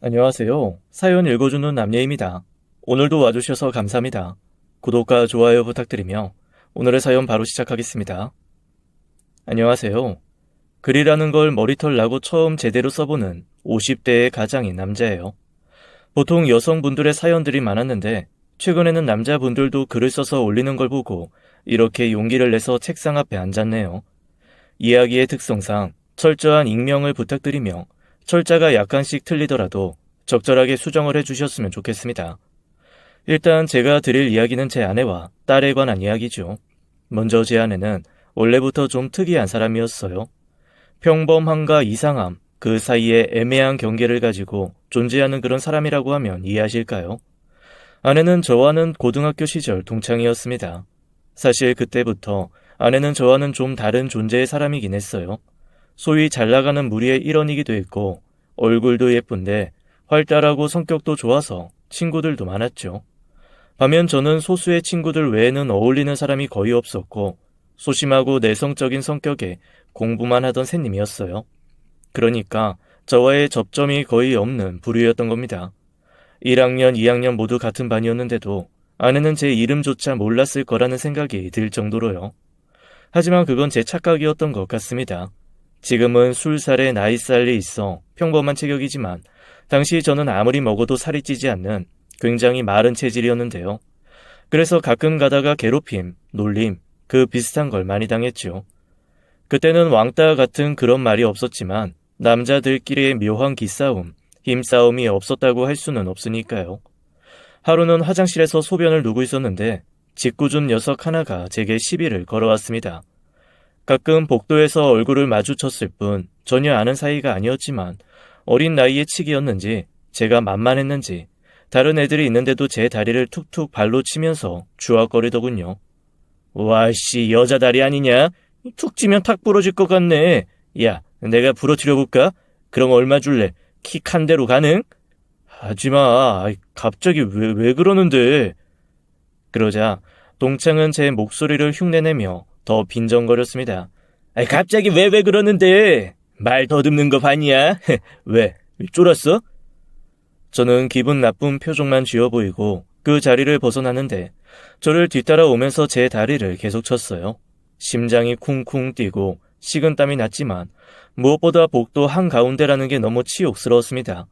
안녕하세요. 사연 읽어주는 남예입니다. 오늘도 와주셔서 감사합니다. 구독과 좋아요 부탁드리며 오늘의 사연 바로 시작하겠습니다. 안녕하세요. 글이라는 걸 머리털 나고 처음 제대로 써보는 50대의 가장인 남자예요. 보통 여성분들의 사연들이 많았는데 최근에는 남자분들도 글을 써서 올리는 걸 보고 이렇게 용기를 내서 책상 앞에 앉았네요. 이야기의 특성상 철저한 익명을 부탁드리며 철자가 약간씩 틀리더라도 적절하게 수정을 해주셨으면 좋겠습니다. 일단 제가 드릴 이야기는 제 아내와 딸에 관한 이야기죠. 먼저 제 아내는 원래부터 좀 특이한 사람이었어요. 평범함과 이상함, 그 사이에 애매한 경계를 가지고 존재하는 그런 사람이라고 하면 이해하실까요? 아내는 저와는 고등학교 시절 동창이었습니다. 사실 그때부터 아내는 저와는 좀 다른 존재의 사람이긴 했어요. 소위 잘 나가는 무리의 일원이기도 했고 얼굴도 예쁜데 활달하고 성격도 좋아서 친구들도 많았죠. 반면 저는 소수의 친구들 외에는 어울리는 사람이 거의 없었고 소심하고 내성적인 성격에 공부만 하던 새님이었어요. 그러니까 저와의 접점이 거의 없는 부류였던 겁니다. 1학년, 2학년 모두 같은 반이었는데도 아내는 제 이름조차 몰랐을 거라는 생각이 들 정도로요. 하지만 그건 제 착각이었던 것 같습니다. 지금은 술살에 나이살이 있어 평범한 체격이지만 당시 저는 아무리 먹어도 살이 찌지 않는 굉장히 마른 체질이었는데요. 그래서 가끔 가다가 괴롭힘, 놀림, 그 비슷한 걸 많이 당했죠. 그때는 왕따 같은 그런 말이 없었지만 남자들끼리의 묘한 기싸움, 힘싸움이 없었다고 할 수는 없으니까요. 하루는 화장실에서 소변을 누고 있었는데 짓궂은 녀석 하나가 제게 시비를 걸어왔습니다. 가끔 복도에서 얼굴을 마주쳤을 뿐 전혀 아는 사이가 아니었지만 어린 나이에 치기였는지 제가 만만했는지 다른 애들이 있는데도 제 다리를 툭툭 발로 치면서 주악거리더군요. 와씨 여자 다리 아니냐? 툭 치면 탁 부러질 것 같네. 야 내가 부러뜨려볼까? 그럼 얼마 줄래? 킥 한 대로 가능? 하지마. 갑자기 왜 그러는데? 그러자 동창은 제 목소리를 흉내내며 더 빈정거렸습니다. 갑자기 왜 그러는데? 말 더듬는 거 봤냐? 왜? 쫄았어? 저는 기분 나쁜 표정만 쥐어 보이고 그 자리를 벗어나는데 저를 뒤따라오면서 제 다리를 계속 쳤어요. 심장이 쿵쿵 뛰고 식은땀이 났지만 무엇보다 복도 한가운데라는 게 너무 치욕스러웠습니다.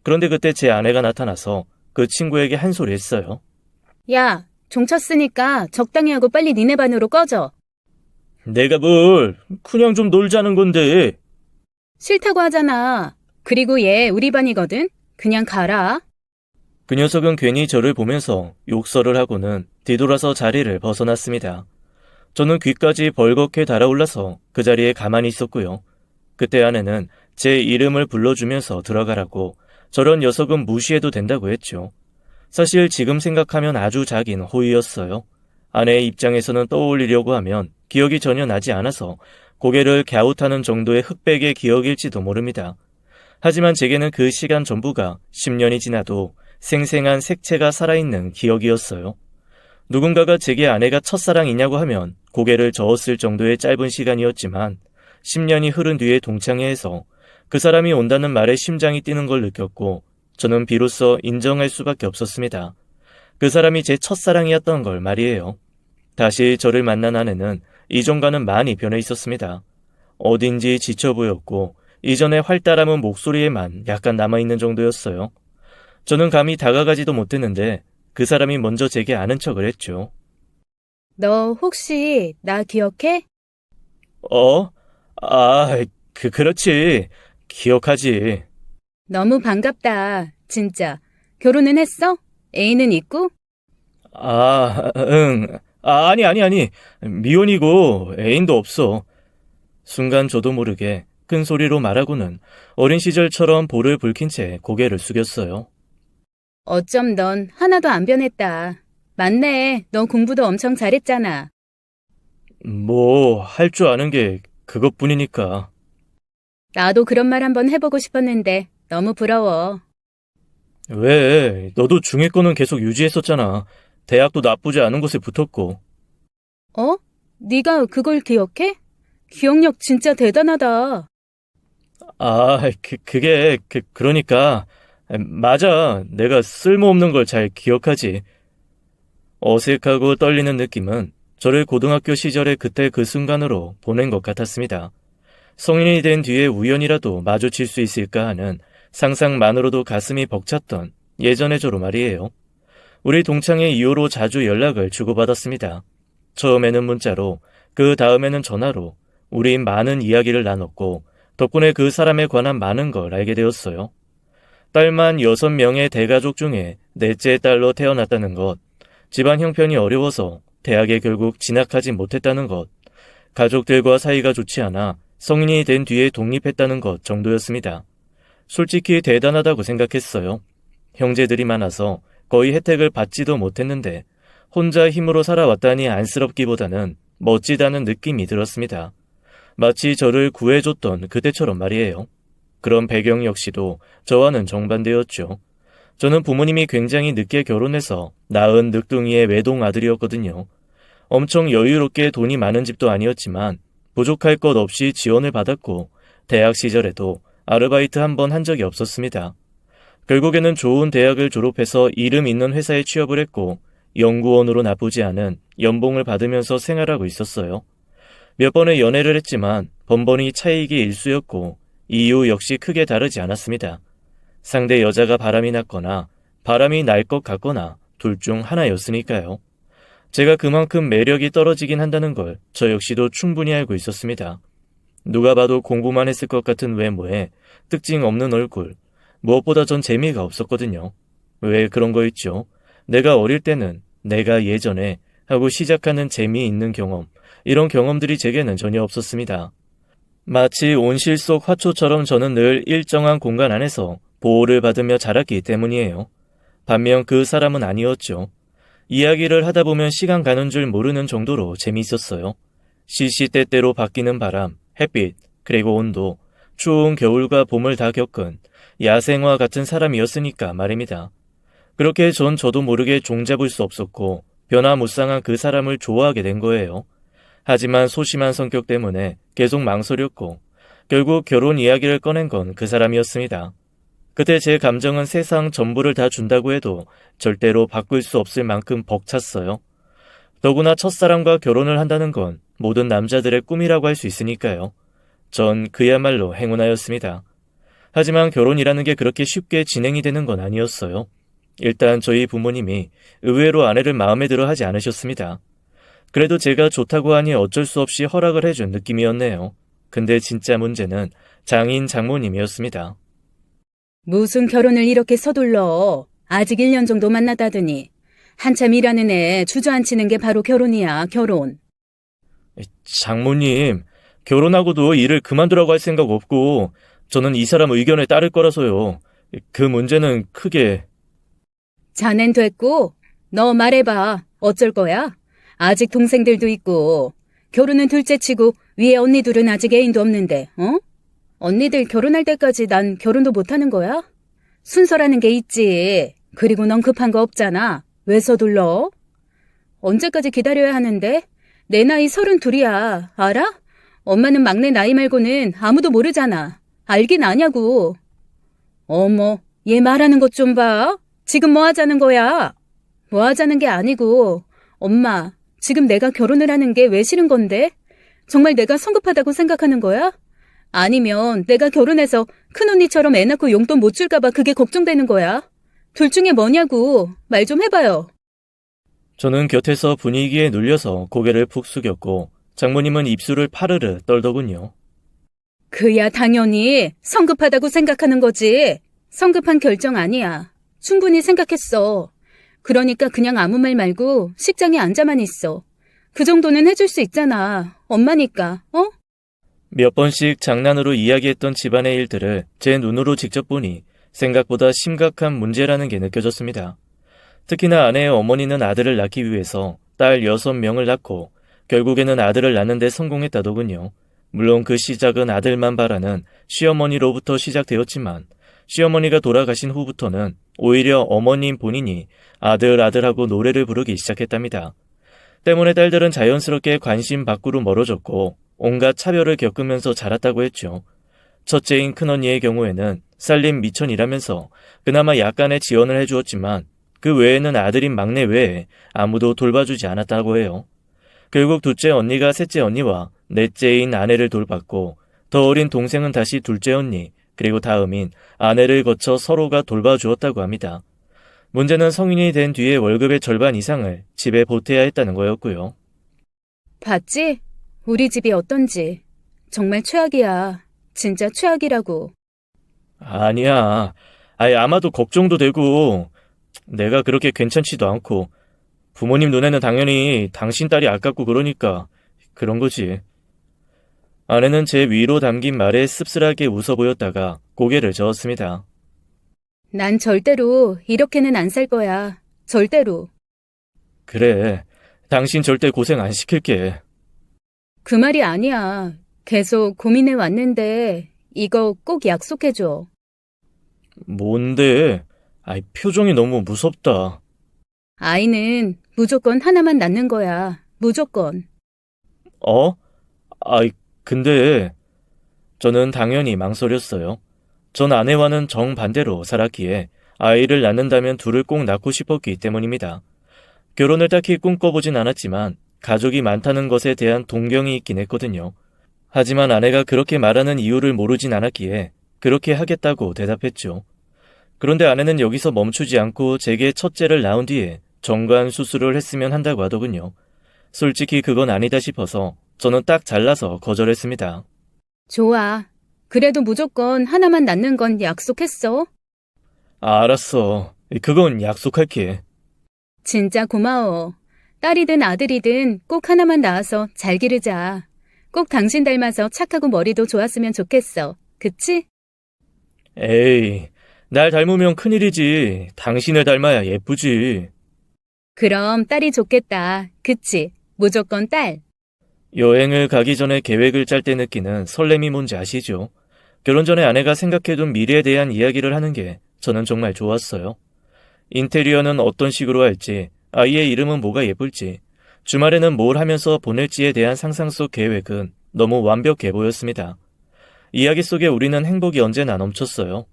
그런데 그때 제 아내가 나타나서 그 친구에게 한 소리 했어요. 야, 종 쳤으니까 적당히 하고 빨리 니네 반으로 꺼져. 내가 뭘, 그냥 좀 놀자는 건데. 싫다고 하잖아. 그리고 얘 우리 반이거든. 그냥 가라. 그 녀석은 괜히 저를 보면서 욕설을 하고는 뒤돌아서 자리를 벗어났습니다. 저는 귀까지 벌겋게 달아올라서 그 자리에 가만히 있었고요. 그때 아내는 제 이름을 불러주면서 들어가라고 저런 녀석은 무시해도 된다고 했죠. 사실 지금 생각하면 아주 작은 호의였어요. 아내의 입장에서는 떠올리려고 하면 기억이 전혀 나지 않아서 고개를 갸웃하는 정도의 흑백의 기억일지도 모릅니다. 하지만 제게는 그 시간 전부가 10년이 지나도 생생한 색채가 살아있는 기억이었어요. 누군가가 제게 아내가 첫사랑이냐고 하면 고개를 저었을 정도의 짧은 시간이었지만 10년이 흐른 뒤에 동창회에서 그 사람이 온다는 말에 심장이 뛰는 걸 느꼈고 저는 비로소 인정할 수밖에 없었습니다. 그 사람이 제 첫사랑이었던 걸 말이에요. 다시 저를 만난 아내는 이전과는 많이 변해 있었습니다. 어딘지 지쳐 보였고 이전의 활달함은 목소리에만 약간 남아있는 정도였어요. 저는 감히 다가가지도 못했는데 그 사람이 먼저 제게 아는 척을 했죠. 너 혹시 나 기억해? 어? 그렇지. 기억하지. 너무 반갑다. 진짜. 결혼은 했어? 애인은 있고? 응. 아니. 미혼이고 애인도 없어. 순간 저도 모르게 큰 소리로 말하고는 어린 시절처럼 볼을 붉힌 채 고개를 숙였어요. 어쩜 넌 하나도 안 변했다. 맞네. 너 공부도 엄청 잘했잖아. 뭐, 할 줄 아는 게 그것뿐이니까. 나도 그런 말 한번 해보고 싶었는데 너무 부러워. 왜? 너도 중위권은 계속 유지했었잖아. 대학도 나쁘지 않은 곳에 붙었고. 어? 네가 그걸 기억해? 기억력 진짜 대단하다. 그러니까 맞아. 내가 쓸모없는 걸 잘 기억하지. 어색하고 떨리는 느낌은 저를 고등학교 시절의 그때 그 순간으로 보낸 것 같았습니다. 성인이 된 뒤에 우연이라도 마주칠 수 있을까 하는 상상만으로도 가슴이 벅찼던 예전의 저로 말이에요. 우리 동창의 이후로 자주 연락을 주고받았습니다. 처음에는 문자로, 그 다음에는 전화로 우린 많은 이야기를 나눴고 덕분에 그 사람에 관한 많은 걸 알게 되었어요. 딸만 6명의 대가족 중에 넷째 딸로 태어났다는 것, 집안 형편이 어려워서 대학에 결국 진학하지 못했다는 것, 가족들과 사이가 좋지 않아 성인이 된 뒤에 독립했다는 것 정도였습니다. 솔직히 대단하다고 생각했어요. 형제들이 많아서 거의 혜택을 받지도 못했는데 혼자 힘으로 살아왔다니 안쓰럽기보다는 멋지다는 느낌이 들었습니다. 마치 저를 구해줬던 그때처럼 말이에요. 그런 배경 역시도 저와는 정반대였죠. 저는 부모님이 굉장히 늦게 결혼해서 낳은 늑둥이의 외동 아들이었거든요. 엄청 여유롭게 돈이 많은 집도 아니었지만 부족할 것 없이 지원을 받았고 대학 시절에도 아르바이트 한 번 한 적이 없었습니다. 결국에는 좋은 대학을 졸업해서 이름 있는 회사에 취업을 했고 연구원으로 나쁘지 않은 연봉을 받으면서 생활하고 있었어요. 몇 번의 연애를 했지만 번번이 차이기 일쑤였고 이유 역시 크게 다르지 않았습니다. 상대 여자가 바람이 났거나 바람이 날 것 같거나 둘 중 하나였으니까요. 제가 그만큼 매력이 떨어지긴 한다는 걸 저 역시도 충분히 알고 있었습니다. 누가 봐도 공부만 했을 것 같은 외모에 특징 없는 얼굴, 무엇보다 전 재미가 없었거든요. 왜 그런 거 있죠? 내가 어릴 때는 내가 예전에 하고 시작하는 재미있는 경험, 이런 경험들이 제게는 전혀 없었습니다. 마치 온실 속 화초처럼 저는 늘 일정한 공간 안에서 보호를 받으며 자랐기 때문이에요. 반면 그 사람은 아니었죠. 이야기를 하다 보면 시간 가는 줄 모르는 정도로 재미있었어요. 시시때때로 바뀌는 바람, 햇빛, 그리고 온도, 추운 겨울과 봄을 다 겪은 야생화 같은 사람이었으니까 말입니다. 그렇게 전 저도 모르게 종잡을 수 없었고 변화무쌍한 그 사람을 좋아하게 된 거예요. 하지만 소심한 성격 때문에 계속 망설였고 결국 결혼 이야기를 꺼낸 건 그 사람이었습니다. 그때 제 감정은 세상 전부를 다 준다고 해도 절대로 바꿀 수 없을 만큼 벅찼어요. 더구나 첫사랑과 결혼을 한다는 건 모든 남자들의 꿈이라고 할 수 있으니까요. 전 그야말로 행운아였습니다. 하지만 결혼이라는 게 그렇게 쉽게 진행이 되는 건 아니었어요. 일단 저희 부모님이 의외로 아내를 마음에 들어 하지 않으셨습니다. 그래도 제가 좋다고 하니 어쩔 수 없이 허락을 해준 느낌이었네요. 근데 진짜 문제는 장인 장모님이었습니다. 무슨 결혼을 이렇게 서둘러. 아직 1년 정도 만났다더니. 한참 일하는 애 주저앉히는 게 바로 결혼이야, 결혼. 장모님, 결혼하고도 일을 그만두라고 할 생각 없고 저는 이 사람 의견에 따를 거라서요. 그 문제는 크게... 자넨 됐고, 너 말해봐. 어쩔 거야? 아직 동생들도 있고, 결혼은 둘째치고 위에 언니들은 아직 애인도 없는데, 어? 언니들 결혼할 때까지 난 결혼도 못하는 거야? 순서라는 게 있지. 그리고 넌 급한 거 없잖아. 왜 서둘러? 언제까지 기다려야 하는데? 내 나이 32이야. 알아? 엄마는 막내 나이 말고는 아무도 모르잖아. 알긴 아냐고. 어머, 얘 말하는 것 좀 봐. 지금 뭐 하자는 거야? 뭐 하자는 게 아니고, 엄마, 지금 내가 결혼을 하는 게 왜 싫은 건데? 정말 내가 성급하다고 생각하는 거야? 아니면 내가 결혼해서 큰언니처럼 애 낳고 용돈 못 줄까 봐 그게 걱정되는 거야? 둘 중에 뭐냐고. 말 좀 해봐요. 저는 곁에서 분위기에 눌려서 고개를 푹 숙였고 장모님은 입술을 파르르 떨더군요. 그야 당연히 성급하다고 생각하는 거지. 성급한 결정 아니야. 충분히 생각했어. 그러니까 그냥 아무 말 말고 식장에 앉아만 있어. 그 정도는 해줄 수 있잖아. 엄마니까, 어? 몇 번씩 장난으로 이야기했던 집안의 일들을 제 눈으로 직접 보니 생각보다 심각한 문제라는 게 느껴졌습니다. 특히나 아내의 어머니는 아들을 낳기 위해서 딸 6명을 낳고 결국에는 아들을 낳는 데 성공했다더군요. 물론 그 시작은 아들만 바라는 시어머니로부터 시작되었지만 시어머니가 돌아가신 후부터는 오히려 어머님 본인이 아들하고 노래를 부르기 시작했답니다. 때문에 딸들은 자연스럽게 관심 밖으로 멀어졌고 온갖 차별을 겪으면서 자랐다고 했죠. 첫째인 큰언니의 경우에는 살림 미천이라면서 그나마 약간의 지원을 해주었지만 그 외에는 아들인 막내 외에 아무도 돌봐주지 않았다고 해요. 결국 둘째 언니가 셋째 언니와 넷째인 아내를 돌봤고 더 어린 동생은 다시 둘째 언니, 그리고 다음인 아내를 거쳐 서로가 돌봐주었다고 합니다. 문제는 성인이 된 뒤에 월급의 절반 이상을 집에 보태야 했다는 거였고요. 봤지? 우리 집이 어떤지. 정말 최악이야. 진짜 최악이라고. 아니야. 아마도 걱정도 되고 내가 그렇게 괜찮지도 않고 부모님 눈에는 당연히 당신 딸이 아깝고 그러니까 그런 거지. 아내는 제 위로 담긴 말에 씁쓸하게 웃어 보였다가 고개를 저었습니다. 난 절대로 이렇게는 안 살 거야. 절대로. 그래, 당신 절대 고생 안 시킬게. 그 말이 아니야. 계속 고민해 왔는데 이거 꼭 약속해줘. 뭔데? 표정이 너무 무섭다. 아이는 무조건 하나만 낳는 거야. 무조건. 어? 근데 저는 당연히 망설였어요. 전 아내와는 정반대로 살았기에 아이를 낳는다면 둘을 꼭 낳고 싶었기 때문입니다. 결혼을 딱히 꿈꿔보진 않았지만 가족이 많다는 것에 대한 동경이 있긴 했거든요. 하지만 아내가 그렇게 말하는 이유를 모르진 않았기에 그렇게 하겠다고 대답했죠. 그런데 아내는 여기서 멈추지 않고 제게 첫째를 낳은 뒤에 정관 수술을 했으면 한다고 하더군요. 솔직히 그건 아니다 싶어서 저는 딱 잘라서 거절했습니다. 좋아. 그래도 무조건 하나만 낳는 건 약속했어. 알았어. 그건 약속할게. 진짜 고마워. 딸이든 아들이든 꼭 하나만 낳아서 잘 기르자. 꼭 당신 닮아서 착하고 머리도 좋았으면 좋겠어. 그치? 에이, 날 닮으면 큰일이지. 당신을 닮아야 예쁘지. 그럼 딸이 좋겠다. 그치? 무조건 딸. 여행을 가기 전에 계획을 짤 때 느끼는 설렘이 뭔지 아시죠? 결혼 전에 아내가 생각해둔 미래에 대한 이야기를 하는 게 저는 정말 좋았어요. 인테리어는 어떤 식으로 할지, 아이의 이름은 뭐가 예쁠지, 주말에는 뭘 하면서 보낼지에 대한 상상 속 계획은 너무 완벽해 보였습니다. 이야기 속에 우리는 행복이 언제나 넘쳤어요.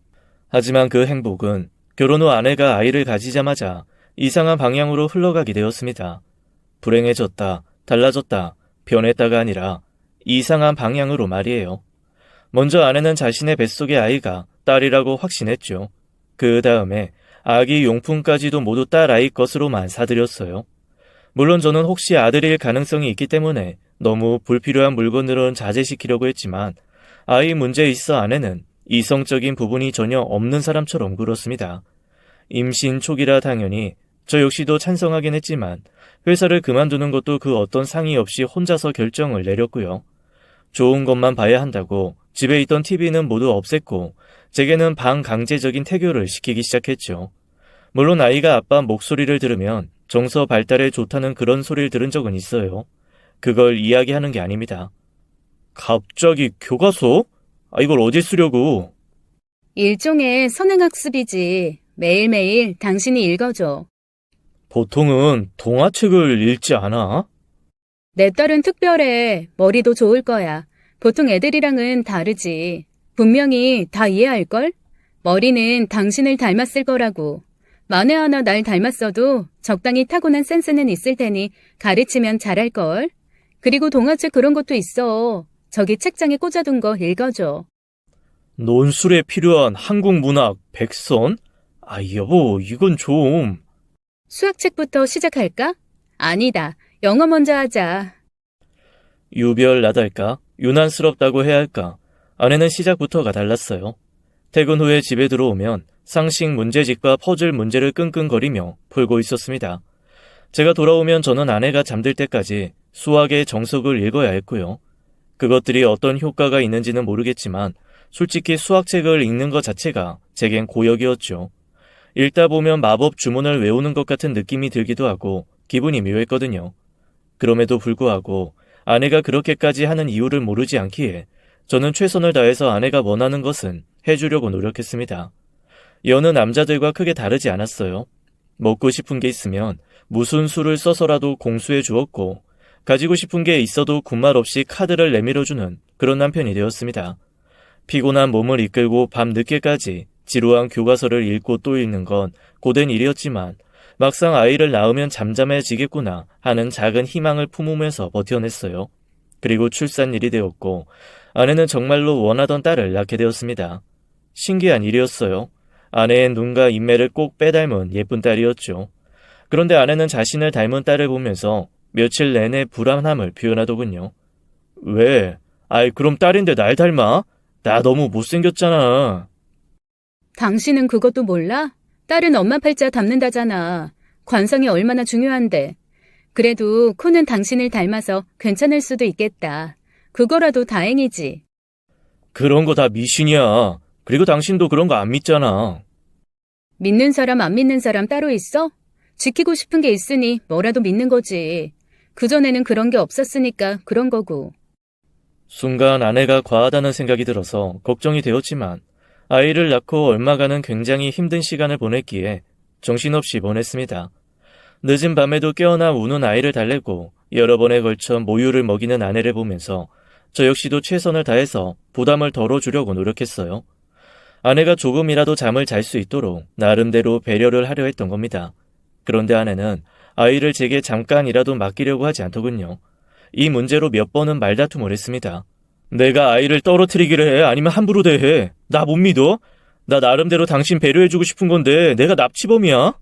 하지만 그 행복은 결혼 후 아내가 아이를 가지자마자 이상한 방향으로 흘러가게 되었습니다. 불행해졌다, 달라졌다, 변했다가 아니라 이상한 방향으로 말이에요. 먼저 아내는 자신의 뱃속의 아이가 딸이라고 확신했죠. 그 다음에 아기 용품까지도 모두 딸 아이 것으로만 사들였어요. 물론 저는 혹시 아들일 가능성이 있기 때문에 너무 불필요한 물건들은 자제시키려고 했지만 아이 문제에 있어 아내는 이성적인 부분이 전혀 없는 사람처럼 굴었습니다. 임신 초기라 당연히 저 역시도 찬성하긴 했지만 회사를 그만두는 것도 그 어떤 상의 없이 혼자서 결정을 내렸고요. 좋은 것만 봐야 한다고 집에 있던 TV는 모두 없앴고 제게는 반강제적인 태교를 시키기 시작했죠. 물론 아이가 아빠 목소리를 들으면 정서 발달에 좋다는 그런 소리를 들은 적은 있어요. 그걸 이야기하는 게 아닙니다. 갑자기 교과서? 이걸 어디 쓰려고? 일종의 선행학습이지. 매일매일 당신이 읽어줘. 보통은 동화책을 읽지 않아? 내 딸은 특별해. 머리도 좋을 거야. 보통 애들이랑은 다르지. 분명히 다 이해할걸? 머리는 당신을 닮았을 거라고. 만에 하나 날 닮았어도 적당히 타고난 센스는 있을 테니 가르치면 잘할걸? 그리고 동화책 그런 것도 있어. 저기 책장에 꽂아둔 거 읽어줘. 논술에 필요한 한국 문학 백선? 여보, 이건 좀... 수학책부터 시작할까? 아니다. 영어 먼저 하자. 유별나달까? 유난스럽다고 해야 할까? 아내는 시작부터가 달랐어요. 퇴근 후에 집에 들어오면 상식 문제집과 퍼즐 문제를 끙끙거리며 풀고 있었습니다. 제가 돌아오면 저는 아내가 잠들 때까지 수학의 정석을 읽어야 했고요. 그것들이 어떤 효과가 있는지는 모르겠지만 솔직히 수학책을 읽는 것 자체가 제겐 고역이었죠. 읽다 보면 마법 주문을 외우는 것 같은 느낌이 들기도 하고 기분이 묘했거든요. 그럼에도 불구하고 아내가 그렇게까지 하는 이유를 모르지 않기에 저는 최선을 다해서 아내가 원하는 것은 해주려고 노력했습니다. 여느 남자들과 크게 다르지 않았어요. 먹고 싶은 게 있으면 무슨 수를 써서라도 공수해 주었고 가지고 싶은 게 있어도 군말 없이 카드를 내밀어주는 그런 남편이 되었습니다. 피곤한 몸을 이끌고 밤 늦게까지 지루한 교과서를 읽고 또 읽는 건 고된 일이었지만 막상 아이를 낳으면 잠잠해지겠구나 하는 작은 희망을 품으면서 버텨냈어요. 그리고 출산일이 되었고 아내는 정말로 원하던 딸을 낳게 되었습니다. 신기한 일이었어요. 아내의 눈과 인매를 꼭 빼닮은 예쁜 딸이었죠. 그런데 아내는 자신을 닮은 딸을 보면서 며칠 내내 불안함을 표현하더군요. 왜? 아이, 그럼 딸인데 날 닮아? 나 너무 못생겼잖아. 당신은 그것도 몰라? 딸은 엄마 팔자 닮는다잖아. 관성이 얼마나 중요한데. 그래도 코는 당신을 닮아서 괜찮을 수도 있겠다. 그거라도 다행이지. 그런 거 다 미신이야. 그리고 당신도 그런 거 안 믿잖아. 믿는 사람 안 믿는 사람 따로 있어? 지키고 싶은 게 있으니 뭐라도 믿는 거지. 그전에는 그런 게 없었으니까 그런 거고. 순간 아내가 과하다는 생각이 들어서 걱정이 되었지만 아이를 낳고 얼마간은 굉장히 힘든 시간을 보냈기에 정신없이 보냈습니다. 늦은 밤에도 깨어나 우는 아이를 달래고 여러 번에 걸쳐 모유를 먹이는 아내를 보면서 저 역시도 최선을 다해서 부담을 덜어주려고 노력했어요. 아내가 조금이라도 잠을 잘 수 있도록 나름대로 배려를 하려 했던 겁니다. 그런데 아내는 아이를 제게 잠깐이라도 맡기려고 하지 않더군요. 이 문제로 몇 번은 말다툼을 했습니다. 내가 아이를 떨어뜨리기를 해? 아니면 함부로 대해? 나 못 믿어? 나 나름대로 당신 배려해주고 싶은 건데 내가 납치범이야?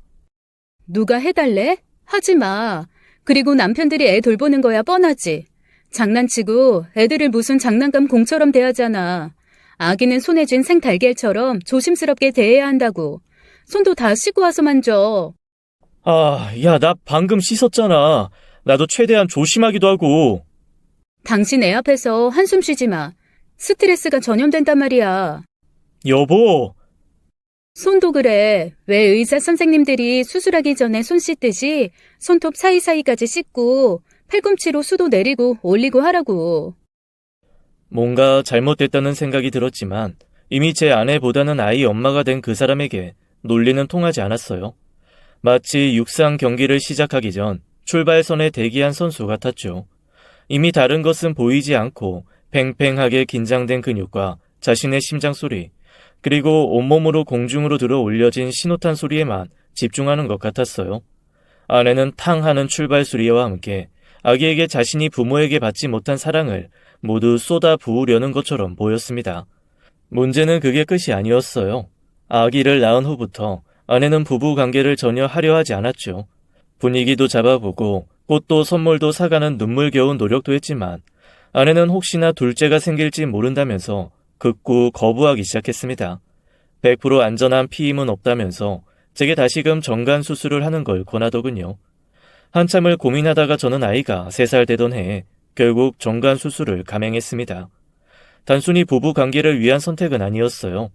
누가 해달래? 하지 마. 그리고 남편들이 애 돌보는 거야 뻔하지. 장난치고 애들을 무슨 장난감 공처럼 대하잖아. 아기는 손에 쥔 생달걀처럼 조심스럽게 대해야 한다고. 손도 다 씻고 와서 만져. 야, 나 방금 씻었잖아. 나도 최대한 조심하기도 하고. 당신 애 앞에서 한숨 쉬지 마. 스트레스가 전염된단 말이야. 여보, 손도 그래. 왜 의사 선생님들이 수술하기 전에 손 씻듯이 손톱 사이사이까지 씻고 팔꿈치로 수도 내리고 올리고 하라고. 뭔가 잘못됐다는 생각이 들었지만 이미 제 아내보다는 아이 엄마가 된 그 사람에게 논리는 통하지 않았어요. 마치 육상 경기를 시작하기 전 출발선에 대기한 선수 같았죠. 이미 다른 것은 보이지 않고 팽팽하게 긴장된 근육과 자신의 심장 소리, 그리고 온몸으로 공중으로 들어 올려진 신호탄 소리에만 집중하는 것 같았어요. 아내는 탕하는 출발 소리와 함께 아기에게 자신이 부모에게 받지 못한 사랑을 모두 쏟아 부으려는 것처럼 보였습니다. 문제는 그게 끝이 아니었어요. 아기를 낳은 후부터 아내는 부부 관계를 전혀 하려 하지 않았죠. 분위기도 잡아보고 꽃도 선물도 사가는 눈물겨운 노력도 했지만 아내는 혹시나 둘째가 생길지 모른다면서 극구 거부하기 시작했습니다. 100% 안전한 피임은 없다면서 제게 다시금 정관 수술을 하는 걸 권하더군요. 한참을 고민하다가 저는 아이가 3살 되던 해에 결국 정관 수술을 감행했습니다. 단순히 부부 관계를 위한 선택은 아니었어요.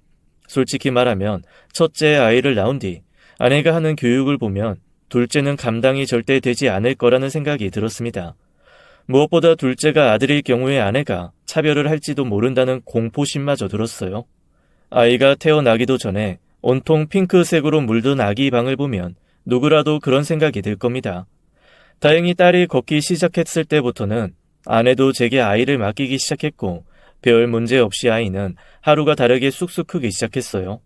솔직히 말하면 첫째 아이를 낳은 뒤 아내가 하는 교육을 보면 둘째는 감당이 절대 되지 않을 거라는 생각이 들었습니다. 무엇보다 둘째가 아들일 경우에 아내가 차별을 할지도 모른다는 공포심마저 들었어요. 아이가 태어나기도 전에 온통 핑크색으로 물든 아기 방을 보면 누구라도 그런 생각이 들 겁니다. 다행히 딸이 걷기 시작했을 때부터는 아내도 제게 아이를 맡기기 시작했고 별 문제 없이 아이는 하루가 다르게 쑥쑥 크기 시작했어요.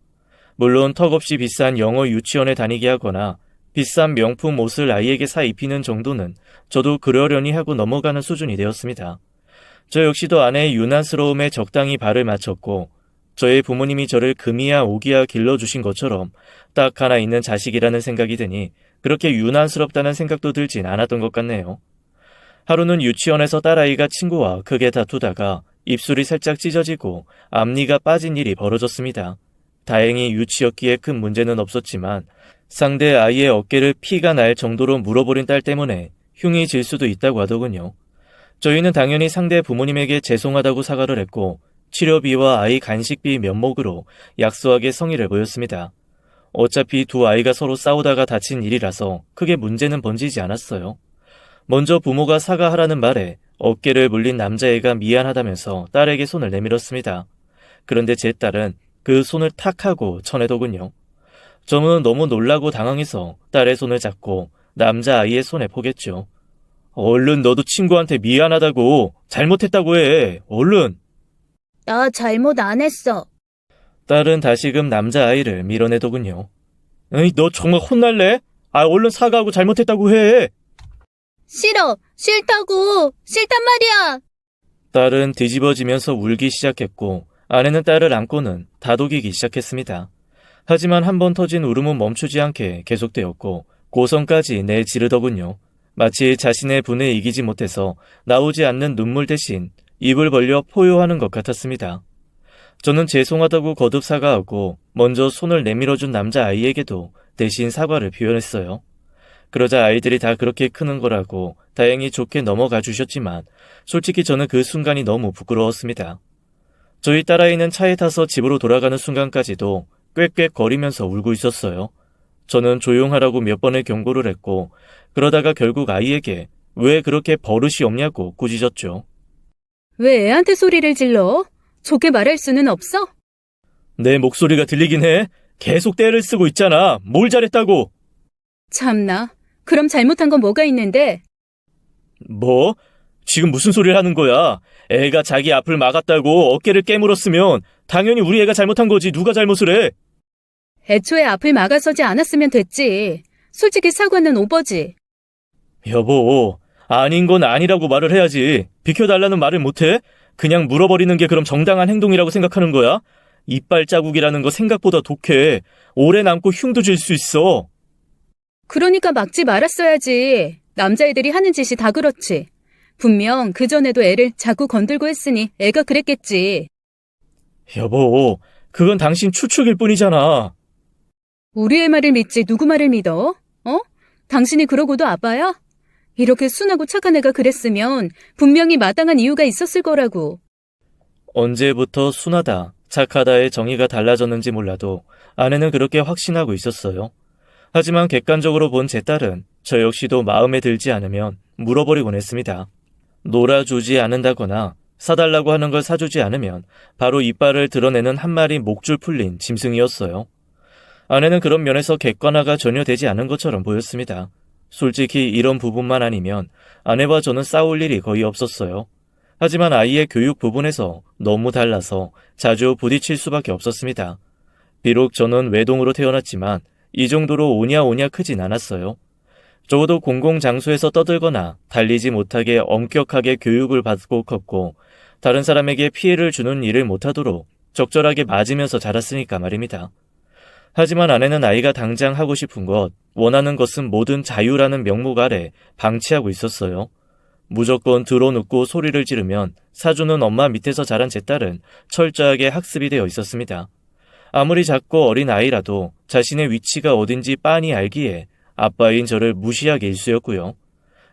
물론 턱없이 비싼 영어 유치원에 다니게 하거나 비싼 명품 옷을 아이에게 사 입히는 정도는 저도 그러려니 하고 넘어가는 수준이 되었습니다. 저 역시도 아내의 유난스러움에 적당히 발을 맞췄고 저의 부모님이 저를 금이야 오기야 길러주신 것처럼 딱 하나 있는 자식이라는 생각이 드니 그렇게 유난스럽다는 생각도 들진 않았던 것 같네요. 하루는 유치원에서 딸아이가 친구와 크게 다투다가 입술이 살짝 찢어지고 앞니가 빠진 일이 벌어졌습니다. 다행히 유치였기에 큰 문제는 없었지만 상대 아이의 어깨를 피가 날 정도로 물어버린 딸 때문에 흉이 질 수도 있다고 하더군요. 저희는 당연히 상대 부모님에게 죄송하다고 사과를 했고 치료비와 아이 간식비 면목으로 약소하게 성의를 보였습니다. 어차피 두 아이가 서로 싸우다가 다친 일이라서 크게 문제는 번지지 않았어요. 먼저 부모가 사과하라는 말에 어깨를 물린 남자애가 미안하다면서 딸에게 손을 내밀었습니다. 그런데 제 딸은 그 손을 탁 하고 쳐내더군요. 저는 너무 놀라고 당황해서 딸의 손을 잡고 남자아이의 손에 포겠죠. 얼른 너도 친구한테 미안하다고, 잘못했다고 해. 얼른. 나 잘못 안 했어. 딸은 다시금 남자아이를 밀어내더군요. 에이, 너 정말 혼날래? 얼른 사과하고 잘못했다고 해. 싫어. 싫다고. 싫단 말이야. 딸은 뒤집어지면서 울기 시작했고 아내는 딸을 안고는 다독이기 시작했습니다. 하지만 한 번 터진 울음은 멈추지 않게 계속되었고 고성까지 내지르더군요. 마치 자신의 분에 이기지 못해서 나오지 않는 눈물 대신 입을 벌려 포효하는 것 같았습니다. 저는 죄송하다고 거듭 사과하고 먼저 손을 내밀어준 남자아이에게도 대신 사과를 표현했어요. 그러자 아이들이 다 그렇게 크는 거라고 다행히 좋게 넘어가 주셨지만 솔직히 저는 그 순간이 너무 부끄러웠습니다. 저희 딸아이는 차에 타서 집으로 돌아가는 순간까지도 꽥꽥거리면서 울고 있었어요. 저는 조용하라고 몇 번의 경고를 했고 그러다가 결국 아이에게 왜 그렇게 버릇이 없냐고 꾸짖었죠. 왜 애한테 소리를 질러? 좋게 말할 수는 없어? 내 목소리가 들리긴 해. 계속 떼를 쓰고 있잖아. 뭘 잘했다고. 참나. 그럼 잘못한 건 뭐가 있는데? 뭐? 지금 무슨 소리를 하는 거야? 애가 자기 앞을 막았다고 어깨를 깨물었으면 당연히 우리 애가 잘못한 거지. 누가 잘못을 해? 애초에 앞을 막아서지 않았으면 됐지. 솔직히 사과는 오버지. 여보, 아닌 건 아니라고 말을 해야지. 비켜달라는 말을 못해? 그냥 물어버리는 게 그럼 정당한 행동이라고 생각하는 거야? 이빨 자국이라는 거 생각보다 독해. 오래 남고 흉도 질 수 있어. 그러니까 막지 말았어야지. 남자애들이 하는 짓이 다 그렇지. 분명 그전에도 애를 자꾸 건들고 했으니 애가 그랬겠지. 여보, 그건 당신 추측일 뿐이잖아. 우리 애 말을 믿지 누구 말을 믿어? 어? 당신이 그러고도 아빠야? 이렇게 순하고 착한 애가 그랬으면 분명히 마땅한 이유가 있었을 거라고. 언제부터 순하다, 착하다의 정의가 달라졌는지 몰라도 아내는 그렇게 확신하고 있었어요. 하지만 객관적으로 본 제 딸은 저 역시도 마음에 들지 않으면 물어버리곤 했습니다. 놀아주지 않는다거나 사달라고 하는 걸 사주지 않으면 바로 이빨을 드러내는 한 마리 목줄 풀린 짐승이었어요. 아내는 그런 면에서 객관화가 전혀 되지 않은 것처럼 보였습니다. 솔직히 이런 부분만 아니면 아내와 저는 싸울 일이 거의 없었어요. 하지만 아이의 교육 부분에서 너무 달라서 자주 부딪힐 수밖에 없었습니다. 비록 저는 외동으로 태어났지만 이 정도로 오냐오냐 크진 않았어요. 적어도 공공장소에서 떠들거나 달리지 못하게 엄격하게 교육을 받고 컸고 다른 사람에게 피해를 주는 일을 못하도록 적절하게 맞으면서 자랐으니까 말입니다. 하지만 아내는 아이가 당장 하고 싶은 것, 원하는 것은 모든 자유라는 명목 아래 방치하고 있었어요. 무조건 들어눕고 소리를 지르면 사주는 엄마 밑에서 자란 제 딸은 철저하게 학습이 되어 있었습니다. 아무리 작고 어린 아이라도 자신의 위치가 어딘지 빤히 알기에 아빠인 저를 무시하기 일쑤였고요.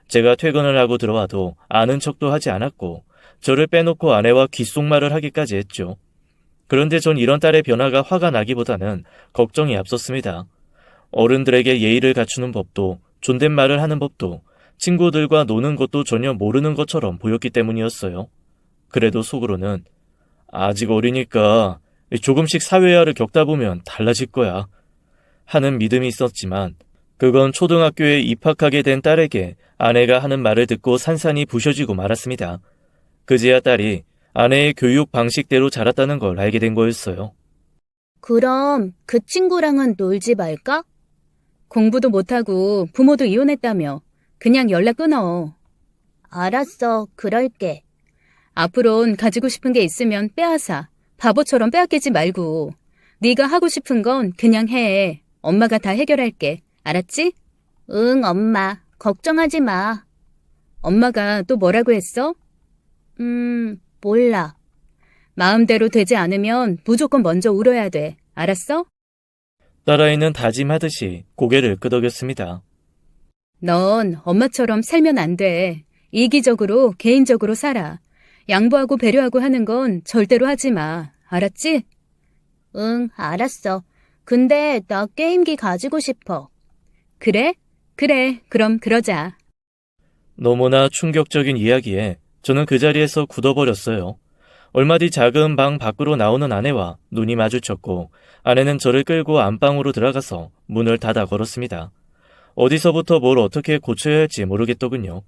제가 퇴근을 하고 들어와도 아는 척도 하지 않았고 저를 빼놓고 아내와 귓속말을 하기까지 했죠. 그런데 전 이런 딸의 변화가 화가 나기보다는 걱정이 앞섰습니다. 어른들에게 예의를 갖추는 법도 존댓말을 하는 법도 친구들과 노는 것도 전혀 모르는 것처럼 보였기 때문이었어요. 그래도 속으로는 아직 어리니까 조금씩 사회화를 겪다 보면 달라질 거야 하는 믿음이 있었지만 그건 초등학교에 입학하게 된 딸에게 아내가 하는 말을 듣고 산산이 부셔지고 말았습니다. 그제야 딸이 아내의 교육 방식대로 자랐다는 걸 알게 된 거였어요. 그럼 그 친구랑은 놀지 말까? 공부도 못하고 부모도 이혼했다며. 그냥 연락 끊어. 알았어, 그럴게. 앞으론 가지고 싶은 게 있으면 빼앗아. 바보처럼 빼앗기지 말고. 네가 하고 싶은 건 그냥 해. 엄마가 다 해결할게. 알았지? 응, 엄마. 걱정하지 마. 엄마가 또 뭐라고 했어? 몰라. 마음대로 되지 않으면 무조건 먼저 울어야 돼. 알았어? 딸아이는 다짐하듯이 고개를 끄덕였습니다. 넌 엄마처럼 살면 안 돼. 이기적으로, 개인적으로 살아. 양보하고 배려하고 하는 건 절대로 하지 마. 알았지? 응, 알았어. 근데 나 게임기 가지고 싶어. 그래? 그래, 그럼 그러자. 너무나 충격적인 이야기에 저는 그 자리에서 굳어버렸어요. 얼마 뒤 작은 방 밖으로 나오는 아내와 눈이 마주쳤고 아내는 저를 끌고 안방으로 들어가서 문을 닫아 걸었습니다. 어디서부터 뭘 어떻게 고쳐야 할지 모르겠더군요.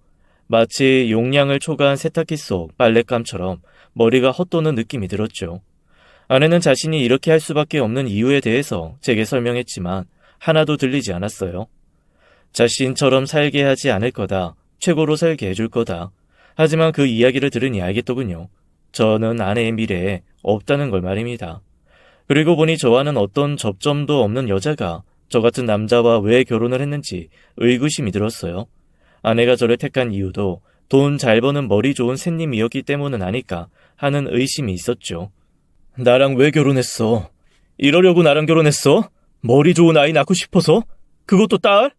마치 용량을 초과한 세탁기 속 빨랫감처럼 머리가 헛도는 느낌이 들었죠. 아내는 자신이 이렇게 할 수밖에 없는 이유에 대해서 제게 설명했지만 하나도 들리지 않았어요. 자신처럼 살게 하지 않을 거다. 최고로 살게 해줄 거다. 하지만 그 이야기를 들으니 알겠더군요. 저는 아내의 미래에 없다는 걸 말입니다. 그리고 보니 저와는 어떤 접점도 없는 여자가 저 같은 남자와 왜 결혼을 했는지 의구심이 들었어요. 아내가 저를 택한 이유도 돈 잘 버는 머리 좋은 샌님이었기 때문은 아닐까 하는 의심이 있었죠. 나랑 왜 결혼했어? 이러려고 나랑 결혼했어? 머리 좋은 아이 낳고 싶어서? 그것도 딸?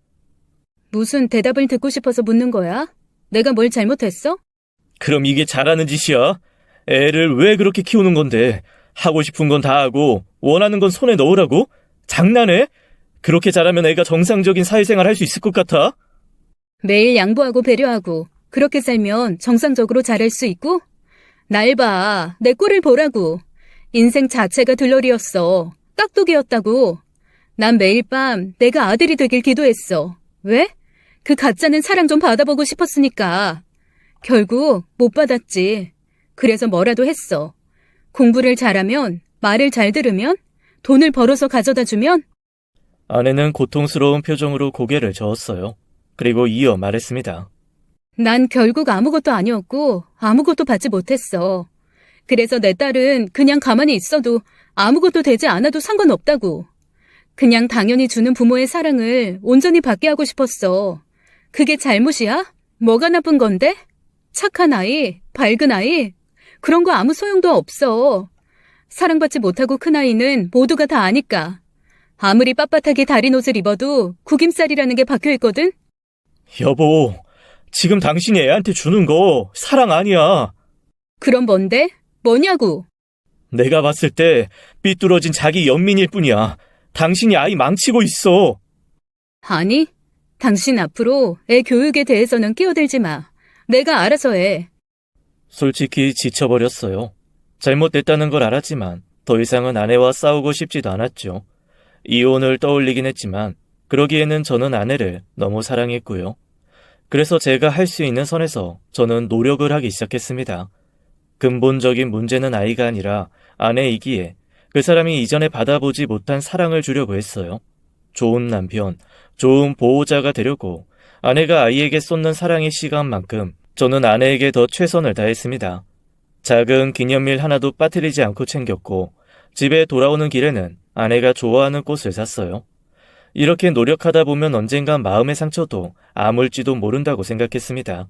무슨 대답을 듣고 싶어서 묻는 거야? 내가 뭘 잘못했어? 그럼 이게 잘하는 짓이야? 애를 왜 그렇게 키우는 건데? 하고 싶은 건 다 하고 원하는 건 손에 넣으라고? 장난해? 그렇게 잘하면 애가 정상적인 사회생활 할 수 있을 것 같아? 매일 양보하고 배려하고 그렇게 살면 정상적으로 잘할 수 있고? 날 봐. 내 꼴을 보라고. 인생 자체가 들러리였어. 깍두기였다고. 난 매일 밤 내가 아들이 되길 기도했어. 왜? 그 가짜는 사랑 좀 받아보고 싶었으니까. 결국 못 받았지. 그래서 뭐라도 했어. 공부를 잘하면, 말을 잘 들으면, 돈을 벌어서 가져다 주면. 아내는 고통스러운 표정으로 고개를 저었어요. 그리고 이어 말했습니다. 난 결국 아무것도 아니었고 아무것도 받지 못했어. 그래서 내 딸은 그냥 가만히 있어도 아무것도 되지 않아도 상관없다고. 그냥 당연히 주는 부모의 사랑을 온전히 받게 하고 싶었어. 그게 잘못이야? 뭐가 나쁜 건데? 착한 아이, 밝은 아이, 그런 거 아무 소용도 없어. 사랑받지 못하고 큰 아이는 모두가 다 아니까. 아무리 빳빳하게 다린 옷을 입어도 구김살이라는 게 박혀있거든? 여보, 지금 당신이 애한테 주는 거 사랑 아니야. 그럼 뭔데? 뭐냐고? 내가 봤을 때 삐뚤어진 자기 연민일 뿐이야. 당신이 아이 망치고 있어. 아니, 당신 앞으로 애 교육에 대해서는 끼어들지 마. 내가 알아서 해. 솔직히 지쳐버렸어요. 잘못됐다는 걸 알았지만 더 이상은 아내와 싸우고 싶지도 않았죠. 이혼을 떠올리긴 했지만 그러기에는 저는 아내를 너무 사랑했고요. 그래서 제가 할 수 있는 선에서 저는 노력을 하기 시작했습니다. 근본적인 문제는 아이가 아니라 아내이기에 그 사람이 이전에 받아보지 못한 사랑을 주려고 했어요. 좋은 남편, 좋은 보호자가 되려고 아내가 아이에게 쏟는 사랑의 시간만큼 저는 아내에게 더 최선을 다했습니다. 작은 기념일 하나도 빠뜨리지 않고 챙겼고 집에 돌아오는 길에는 아내가 좋아하는 꽃을 샀어요. 이렇게 노력하다 보면 언젠간 마음의 상처도 아물지도 모른다고 생각했습니다.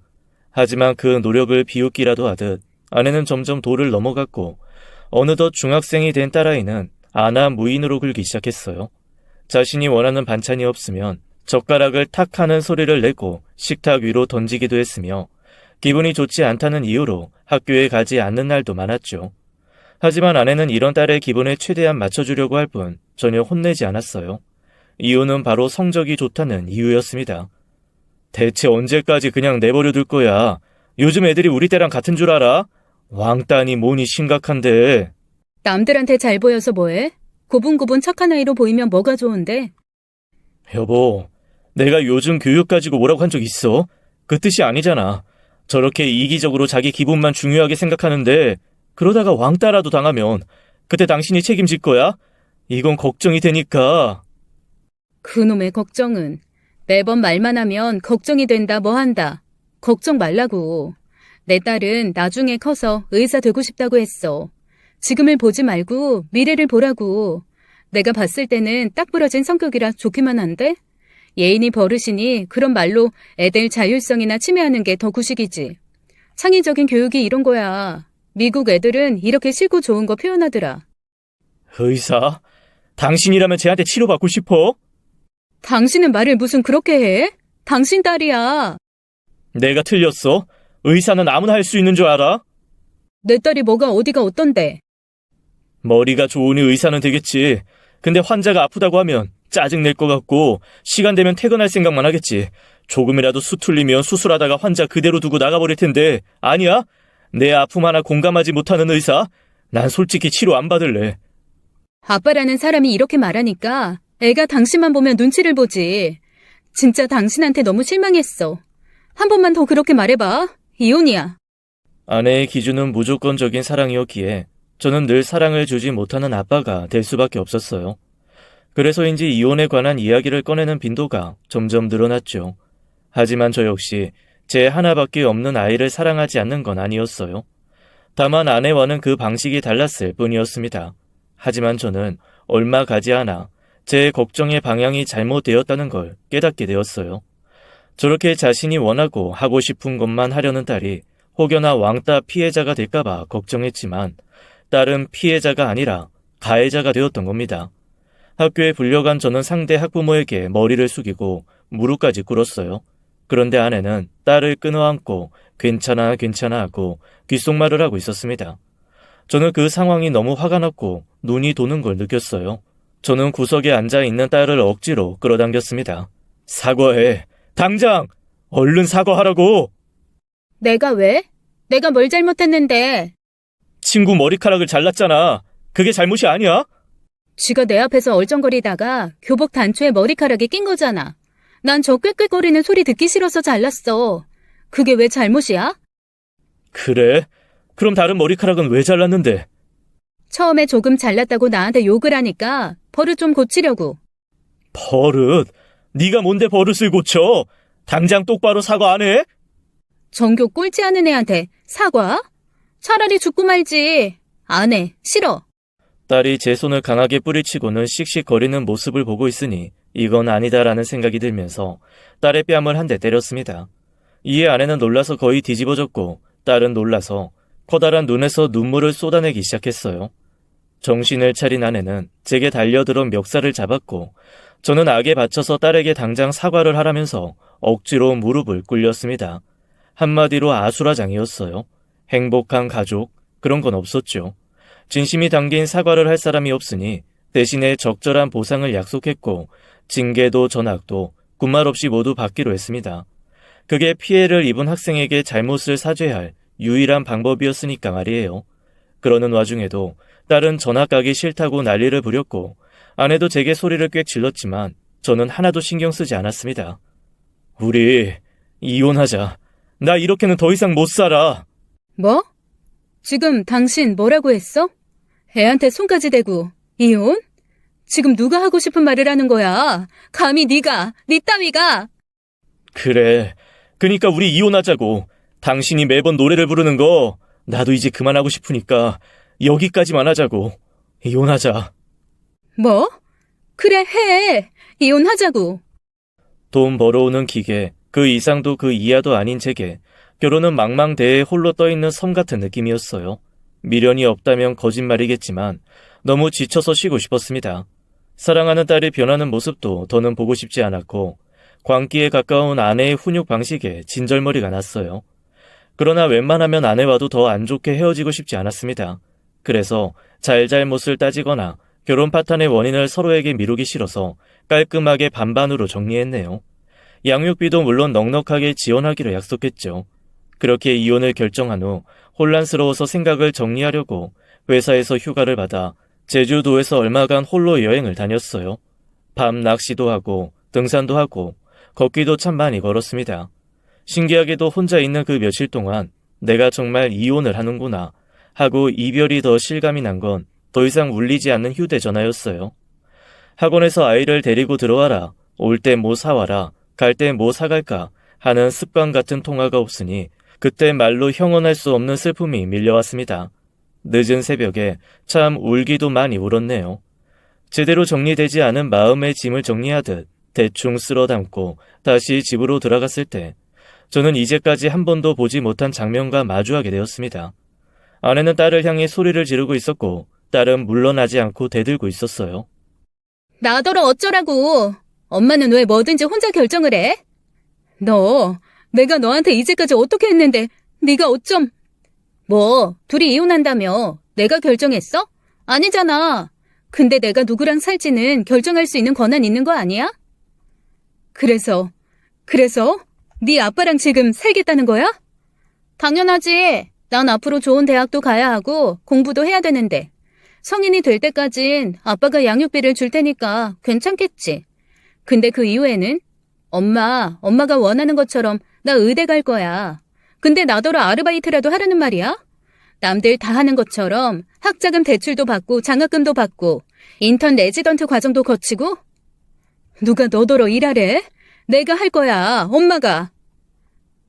하지만 그 노력을 비웃기라도 하듯 아내는 점점 도를 넘어갔고 어느덧 중학생이 된 딸아이는 아나 무인으로 굴기 시작했어요. 자신이 원하는 반찬이 없으면 젓가락을 탁 하는 소리를 내고 식탁 위로 던지기도 했으며 기분이 좋지 않다는 이유로 학교에 가지 않는 날도 많았죠. 하지만 아내는 이런 딸의 기분에 최대한 맞춰주려고 할 뿐 전혀 혼내지 않았어요. 이유는 바로 성적이 좋다는 이유였습니다. 대체 언제까지 그냥 내버려둘 거야? 요즘 애들이 우리 때랑 같은 줄 알아? 왕따니 뭐니 심각한데. 남들한테 잘 보여서 뭐해? 고분고분 착한 아이로 보이면 뭐가 좋은데? 여보, 내가 요즘 교육 가지고 뭐라고 한 적 있어? 그 뜻이 아니잖아. 저렇게 이기적으로 자기 기분만 중요하게 생각하는데 그러다가 왕따라도 당하면 그때 당신이 책임질 거야? 이건 걱정이 되니까. 그놈의 걱정은 매번 말만 하면 걱정이 된다 뭐 한다. 걱정 말라고. 내 딸은 나중에 커서 의사 되고 싶다고 했어. 지금을 보지 말고 미래를 보라고. 내가 봤을 때는 딱 부러진 성격이라 좋기만 한데? 예인이 버릇이니 그런 말로 애들 자율성이나 침해하는 게 더 구식이지. 창의적인 교육이 이런 거야. 미국 애들은 이렇게 싫고 좋은 거 표현하더라. 의사? 당신이라면 쟤한테 치료받고 싶어? 당신은 말을 무슨 그렇게 해? 당신 딸이야. 내가 틀렸어? 의사는 아무나 할 수 있는 줄 알아? 내 딸이 뭐가 어디가 어떤데? 머리가 좋으니 의사는 되겠지. 근데 환자가 아프다고 하면 짜증낼 것 같고 시간 되면 퇴근할 생각만 하겠지. 조금이라도 수틀리면 수술하다가 환자 그대로 두고 나가버릴 텐데 아니야? 내 아픔 하나 공감하지 못하는 의사? 난 솔직히 치료 안 받을래. 아빠라는 사람이 이렇게 말하니까 애가 당신만 보면 눈치를 보지. 진짜 당신한테 너무 실망했어. 한 번만 더 그렇게 말해봐. 이혼이야. 아내의 기준은 무조건적인 사랑이었기에 저는 늘 사랑을 주지 못하는 아빠가 될 수밖에 없었어요. 그래서인지 이혼에 관한 이야기를 꺼내는 빈도가 점점 늘어났죠. 하지만 저 역시 제 하나밖에 없는 아이를 사랑하지 않는 건 아니었어요. 다만 아내와는 그 방식이 달랐을 뿐이었습니다. 하지만 저는 얼마 가지 않아 제 걱정의 방향이 잘못되었다는 걸 깨닫게 되었어요. 저렇게 자신이 원하고 하고 싶은 것만 하려는 딸이 혹여나 왕따 피해자가 될까봐 걱정했지만 딸은 피해자가 아니라 가해자가 되었던 겁니다. 학교에 불려간 저는 상대 학부모에게 머리를 숙이고 무릎까지 꿇었어요. 그런데 아내는 딸을 끊어안고 괜찮아 괜찮아 하고 귓속말을 하고 있었습니다. 저는 그 상황이 너무 화가 났고 눈이 도는 걸 느꼈어요. 저는 구석에 앉아있는 딸을 억지로 끌어당겼습니다. 사과해. 당장! 얼른 사과하라고! 내가 왜? 내가 뭘 잘못했는데? 친구 머리카락을 잘랐잖아. 그게 잘못이 아니야? 쥐가 내 앞에서 얼쩡거리다가 교복 단추에 머리카락이 낀 거잖아. 난 저 꾀꾀거리는 소리 듣기 싫어서 잘랐어. 그게 왜 잘못이야? 그래? 그럼 다른 머리카락은 왜 잘랐는데? 처음에 조금 잘랐다고 나한테 욕을 하니까 버릇 좀 고치려고. 버릇? 네가 뭔데 버릇을 고쳐? 당장 똑바로 사과 안 해? 전교 꼴찌 하는 애한테 사과? 차라리 죽고 말지. 안 해. 싫어. 딸이 제 손을 강하게 뿌리치고는 씩씩거리는 모습을 보고 있으니 이건 아니다라는 생각이 들면서 딸의 뺨을 한 대 때렸습니다. 이에 아내는 놀라서 거의 뒤집어졌고 딸은 놀라서 커다란 눈에서 눈물을 쏟아내기 시작했어요. 정신을 차린 아내는 제게 달려들어 멱살을 잡았고 저는 악에 받쳐서 딸에게 당장 사과를 하라면서 억지로 무릎을 꿇렸습니다. 한마디로 아수라장이었어요. 행복한 가족, 그런 건 없었죠. 진심이 담긴 사과를 할 사람이 없으니 대신에 적절한 보상을 약속했고 징계도 전학도 군말 없이 모두 받기로 했습니다. 그게 피해를 입은 학생에게 잘못을 사죄할 유일한 방법이었으니까 말이에요. 그러는 와중에도 딸은 전학 가기 싫다고 난리를 부렸고 아내도 제게 소리를 꽤 질렀지만 저는 하나도 신경 쓰지 않았습니다. 우리 이혼하자. 나 이렇게는 더 이상 못 살아. 뭐? 지금 당신 뭐라고 했어? 애한테 손까지 대고 이혼? 지금 누가 하고 싶은 말을 하는 거야? 감히 네가, 네 따위가. 그래. 그니까 우리 이혼하자고. 당신이 매번 노래를 부르는 거 나도 이제 그만하고 싶으니까 여기까지만 하자고. 이혼하자. 뭐? 그래, 해. 이혼하자고. 돈 벌어오는 기계, 그 이상도 그 이하도 아닌 제게 결혼은 망망대해에 홀로 떠있는 섬 같은 느낌이었어요. 미련이 없다면 거짓말이겠지만 너무 지쳐서 쉬고 싶었습니다. 사랑하는 딸이 변하는 모습도 더는 보고 싶지 않았고 광기에 가까운 아내의 훈육 방식에 진절머리가 났어요. 그러나 웬만하면 아내와도 더 안 좋게 헤어지고 싶지 않았습니다. 그래서 잘잘못을 따지거나 결혼 파탄의 원인을 서로에게 미루기 싫어서 깔끔하게 반반으로 정리했네요. 양육비도 물론 넉넉하게 지원하기로 약속했죠. 그렇게 이혼을 결정한 후 혼란스러워서 생각을 정리하려고 회사에서 휴가를 받아 제주도에서 얼마간 홀로 여행을 다녔어요. 밤 낚시도 하고 등산도 하고 걷기도 참 많이 걸었습니다. 신기하게도 혼자 있는 그 며칠 동안 내가 정말 이혼을 하는구나 하고 이별이 더 실감이 난 건 더 이상 울리지 않는 휴대전화였어요. 학원에서 아이를 데리고 들어와라, 올 때 뭐 사와라, 갈 때 뭐 사갈까 하는 습관 같은 통화가 없으니 그때 말로 형언할 수 없는 슬픔이 밀려왔습니다. 늦은 새벽에 참 울기도 많이 울었네요. 제대로 정리되지 않은 마음의 짐을 정리하듯 대충 쓸어 담고 다시 집으로 들어갔을 때 저는 이제까지 한 번도 보지 못한 장면과 마주하게 되었습니다. 아내는 딸을 향해 소리를 지르고 있었고 딸은 물러나지 않고 대들고 있었어요. 나더러 어쩌라고. 엄마는 왜 뭐든지 혼자 결정을 해? 내가 너한테 이제까지 어떻게 했는데 네가 어쩜. 뭐 둘이 이혼한다며 내가 결정했어? 아니잖아. 근데 내가 누구랑 살지는 결정할 수 있는 권한 있는 거 아니야? 그래서 네 아빠랑 지금 살겠다는 거야? 당연하지. 난 앞으로 좋은 대학도 가야 하고 공부도 해야 되는데 성인이 될 때까진 아빠가 양육비를 줄 테니까 괜찮겠지. 근데 그 이후에는 엄마가 원하는 것처럼 나 의대 갈 거야. 근데 나더러 아르바이트라도 하라는 말이야? 남들 다 하는 것처럼 학자금 대출도 받고 장학금도 받고 인턴 레지던트 과정도 거치고? 누가 너더러 일하래? 내가 할 거야, 엄마가.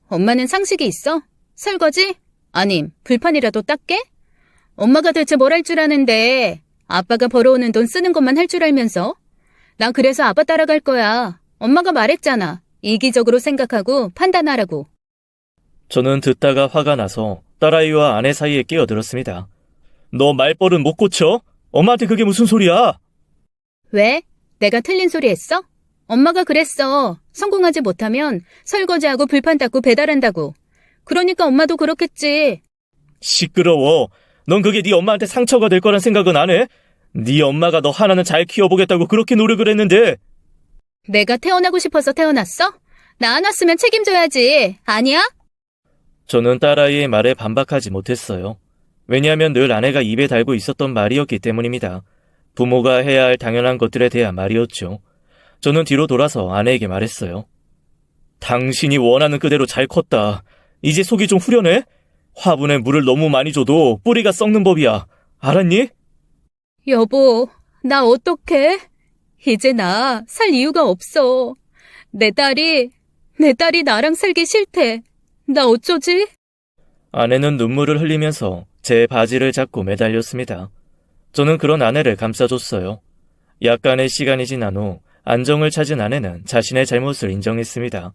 엄마는 상식이 있어? 설거지? 아님, 불판이라도 닦게? 엄마가 대체 뭘 할 줄 아는데 아빠가 벌어오는 돈 쓰는 것만 할 줄 알면서? 나 그래서 아빠 따라갈 거야. 엄마가 말했잖아. 이기적으로 생각하고 판단하라고. 저는 듣다가 화가 나서 딸아이와 아내 사이에 끼어들었습니다. 너 말버릇 못 고쳐? 엄마한테 그게 무슨 소리야? 왜? 내가 틀린 소리 했어? 엄마가 그랬어. 성공하지 못하면 설거지하고 불판 닦고 배달한다고. 그러니까 엄마도 그렇겠지. 시끄러워. 넌 그게 네 엄마한테 상처가 될 거란 생각은 안 해? 네 엄마가 너 하나는 잘 키워보겠다고 그렇게 노력을 했는데. 내가 태어나고 싶어서 태어났어? 나 안 왔으면 책임져야지. 아니야? 저는 딸아이의 말에 반박하지 못했어요. 왜냐하면 늘 아내가 입에 달고 있었던 말이었기 때문입니다. 부모가 해야 할 당연한 것들에 대한 말이었죠. 저는 뒤로 돌아서 아내에게 말했어요. 당신이 원하는 그대로 잘 컸다. 이제 속이 좀 후련해? 화분에 물을 너무 많이 줘도 뿌리가 썩는 법이야. 알았니? 여보, 나 어떡해? 이제 나 살 이유가 없어. 내 딸이 나랑 살기 싫대. 나 어쩌지? 아내는 눈물을 흘리면서 제 바지를 잡고 매달렸습니다. 저는 그런 아내를 감싸줬어요. 약간의 시간이 지난 후 안정을 찾은 아내는 자신의 잘못을 인정했습니다.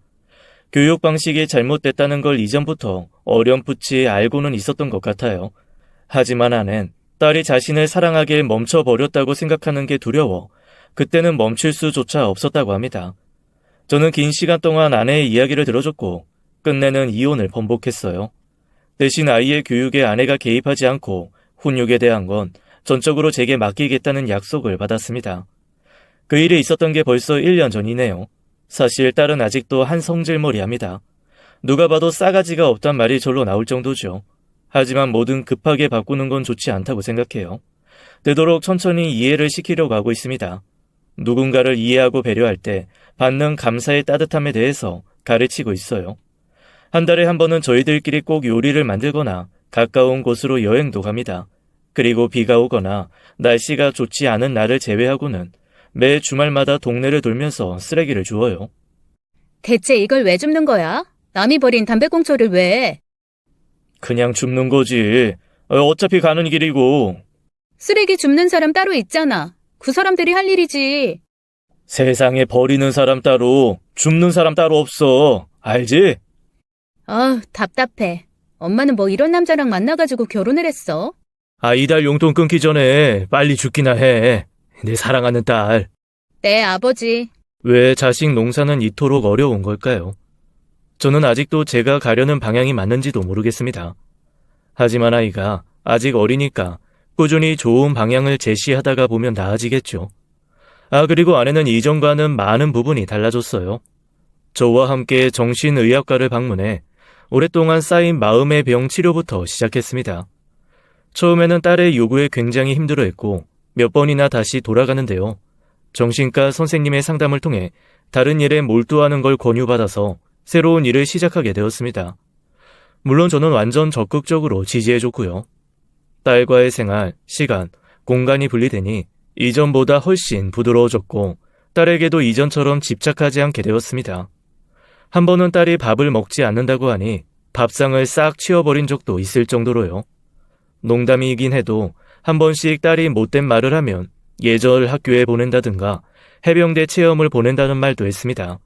교육 방식이 잘못됐다는 걸 이전부터 어렴풋이 알고는 있었던 것 같아요. 하지만 아내는 딸이 자신을 사랑하길 멈춰버렸다고 생각하는 게 두려워 그때는 멈출 수조차 없었다고 합니다. 저는 긴 시간 동안 아내의 이야기를 들어줬고 끝내는 이혼을 번복했어요. 대신 아이의 교육에 아내가 개입하지 않고 훈육에 대한 건 전적으로 제게 맡기겠다는 약속을 받았습니다. 그 일이 있었던 게 벌써 1년 전이네요. 사실 딸은 아직도 한 성질머리합니다. 누가 봐도 싸가지가 없단 말이 절로 나올 정도죠. 하지만 뭐든 급하게 바꾸는 건 좋지 않다고 생각해요. 되도록 천천히 이해를 시키려고 하고 있습니다. 누군가를 이해하고 배려할 때 받는 감사의 따뜻함에 대해서 가르치고 있어요. 한 달에 한 번은 저희들끼리 꼭 요리를 만들거나 가까운 곳으로 여행도 갑니다. 그리고 비가 오거나 날씨가 좋지 않은 날을 제외하고는 매 주말마다 동네를 돌면서 쓰레기를 주워요. 대체 이걸 왜 줍는 거야? 남이 버린 담배꽁초를 왜? 그냥 줍는 거지. 어차피 가는 길이고. 쓰레기 줍는 사람 따로 있잖아. 그 사람들이 할 일이지. 세상에 버리는 사람 따로, 줍는 사람 따로 없어. 알지? 아, 답답해. 엄마는 뭐 이런 남자랑 만나가지고 결혼을 했어? 이달 용돈 끊기 전에 빨리 죽기나 해. 내 사랑하는 딸. 내 아버지. 왜 자식 농사는 이토록 어려운 걸까요? 저는 아직도 제가 가려는 방향이 맞는지도 모르겠습니다. 하지만 아이가 아직 어리니까 꾸준히 좋은 방향을 제시하다가 보면 나아지겠죠. 그리고 아내는 이전과는 많은 부분이 달라졌어요. 저와 함께 정신의학과를 방문해 오랫동안 쌓인 마음의 병 치료부터 시작했습니다. 처음에는 딸의 요구에 굉장히 힘들어했고 몇 번이나 다시 돌아가는데요. 정신과 선생님의 상담을 통해 다른 일에 몰두하는 걸 권유받아서 새로운 일을 시작하게 되었습니다. 물론 저는 완전 적극적으로 지지해줬고요. 딸과의 생활, 시간, 공간이 분리되니 이전보다 훨씬 부드러워졌고 딸에게도 이전처럼 집착하지 않게 되었습니다. 한 번은 딸이 밥을 먹지 않는다고 하니 밥상을 싹 치워버린 적도 있을 정도로요. 농담이긴 해도 한 번씩 딸이 못된 말을 하면 예절 학교에 보낸다든가 해병대 체험을 보낸다는 말도 했습니다.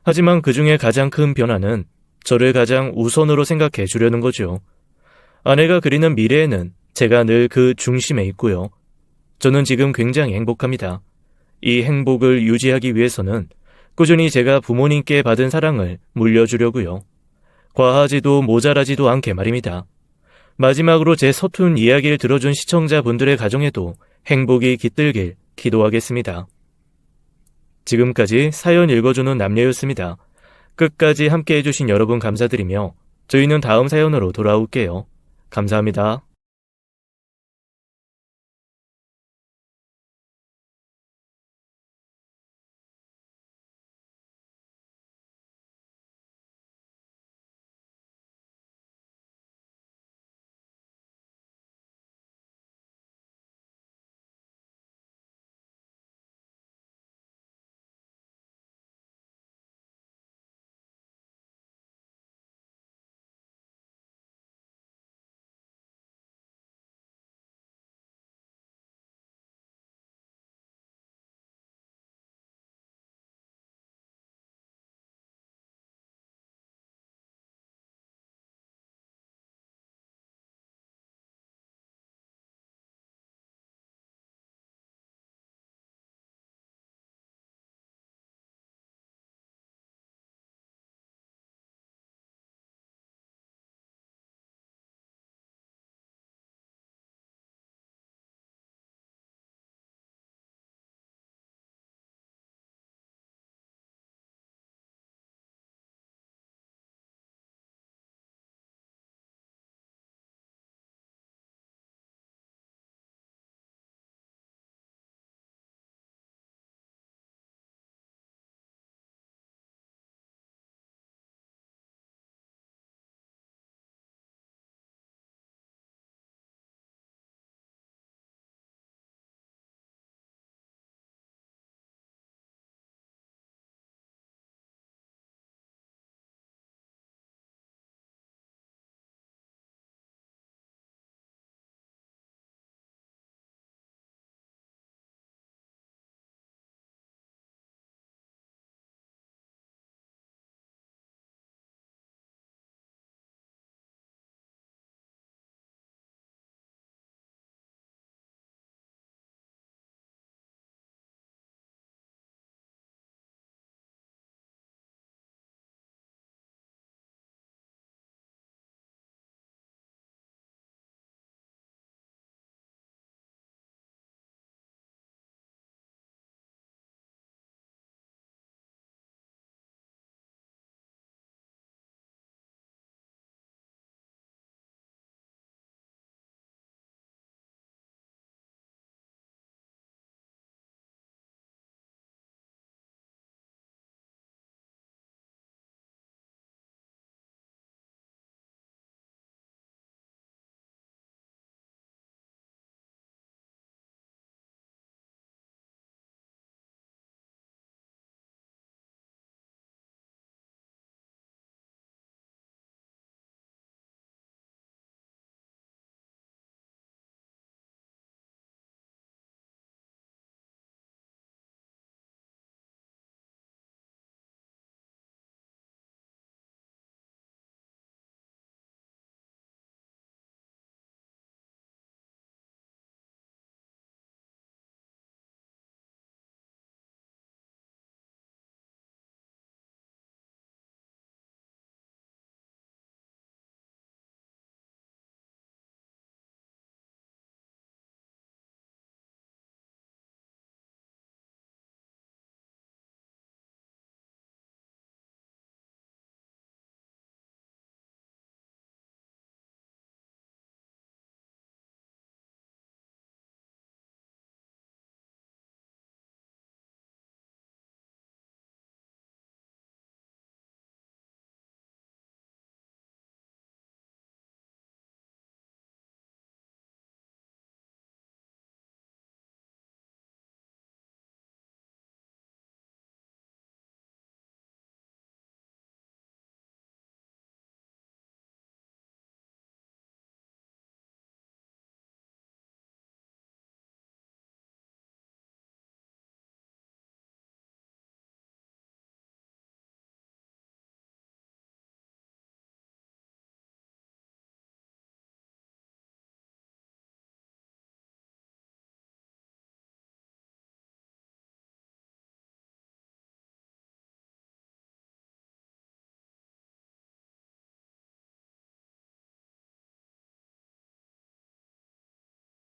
하지만 그 중에 가장 큰 변화는 저를 가장 우선으로 생각해 주려는 거죠. 아내가 그리는 미래에는 제가 늘 그 중심에 있고요. 저는 지금 굉장히 행복합니다. 이 행복을 유지하기 위해서는 꾸준히 제가 부모님께 받은 사랑을 물려주려고요. 과하지도 모자라지도 않게 말입니다. 마지막으로 제 서툰 이야기를 들어준 시청자분들의 가정에도 행복이 깃들길 기도하겠습니다. 지금까지 사연 읽어주는 남녀였습니다. 끝까지 함께 해주신 여러분 감사드리며 저희는 다음 사연으로 돌아올게요. 감사합니다.